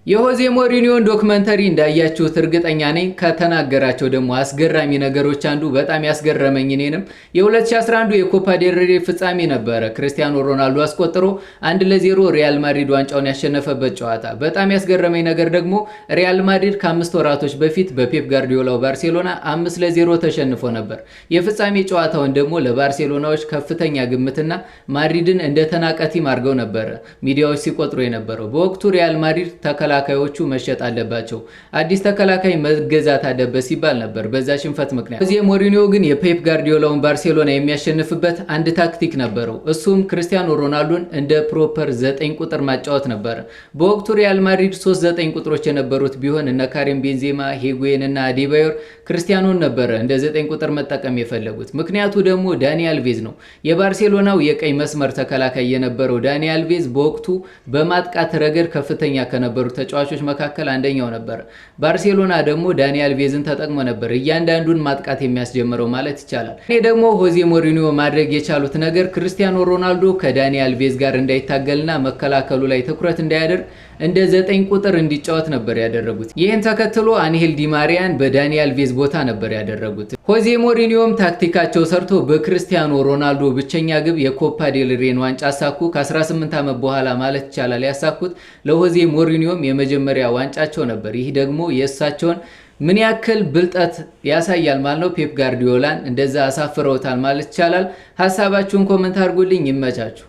የሆዜ ሞሪኒዮን ዶክመንተሪ እንዳያችሁት እርግጠኛ ነኝ። ከተናገራቸው ደግሞ አስገራሚ ነገሮች አንዱ በጣም ያስገረመኝ እኔንም የ2011 የኮፓ ዴል ሬይ ፍጻሜ ነበረ። ክርስቲያኖ ሮናልዶ አስቆጥሮ 1-0 ሪያል ማድሪድ ዋንጫውን ያሸነፈበት ጨዋታ። በጣም ያስገረመኝ ነገር ደግሞ ሪያል ማድሪድ ከ5 ወራቶች በፊት በፔፕ ጋርዲዮላው ባርሴሎና 5-0 ተሸንፎ ነበር። የፍጻሜ ጨዋታውን ደግሞ ለባርሴሎናዎች ከፍተኛ ግምትና ማድሪድን እንደ ተናቀ ቲም አድርገው ነበረ ሚዲያዎች ሲቆጥሩ የነበረው። በወቅቱ ሪያል ማድሪድ ተከላካዮቹ መሸጥ አለባቸው፣ አዲስ ተከላካይ መገዛት አለበት ሲባል ነበር በዛ ሽንፈት ምክንያት። ሆዜ ሞሪኒዮ ግን የፔፕ ጋርዲዮላውን ባርሴሎና የሚያሸንፍበት አንድ ታክቲክ ነበረው። እሱም ክርስቲያኖ ሮናልዶን እንደ ፕሮፐር 9 ቁጥር ማጫወት ነበር። በወቅቱ ሪያል ማድሪድ 3 9 ቁጥሮች የነበሩት ቢሆን እነ ካሪም ቤንዜማ፣ ሂጉዌን እና አዴባዮር ክርስቲያኖን ነበረ እንደ 9 ቁጥር መጠቀም የፈለጉት። ምክንያቱ ደግሞ ዳኒ አልቬዝ ነው። የባርሴሎናው የቀኝ መስመር ተከላካይ የነበረው ዳኒ አልቬዝ በወቅቱ በማጥቃት ረገድ ከፍተኛ ከነበሩ ተጫዋቾች መካከል አንደኛው ነበር። ባርሴሎና ደግሞ ዳኒ አልቬዝን ተጠቅሞ ነበር እያንዳንዱን ማጥቃት የሚያስጀምረው ማለት ይቻላል። እኔ ደግሞ ሆዜ ሞሪኒዮ ማድረግ የቻሉት ነገር ክርስቲያኖ ሮናልዶ ከዳኒ አልቬዝ ጋር እንዳይታገልና መከላከሉ ላይ ትኩረት እንዳያደርግ እንደ 9 ቁጥር እንዲጫወት ነበር ያደረጉት። ይህን ተከትሎ አንሄል ዲማሪያን በዳኒ አልቬዝ ቦታ ነበር ያደረጉት። ሆዜ ሞሪኒዮም ታክቲካቸው ሰርቶ በክርስቲያኖ ሮናልዶ ብቸኛ ግብ የኮፓ ዴል ሬይን ዋንጫ አሳኩ። ከ18 ዓመት በኋላ ማለት ይቻላል ያሳኩት። ለሆዜ ሞሪኒዮም የመጀመሪያ ዋንጫቸው ነበር። ይህ ደግሞ የእሳቸውን ምን ያክል ብልጠት ያሳያል ማለት ነው። ፔፕ ጋርዲዮላን እንደዛ አሳፍረውታል ማለት ይቻላል። ሐሳባችሁን ኮሜንት አድርጉልኝ። ይመቻችሁ።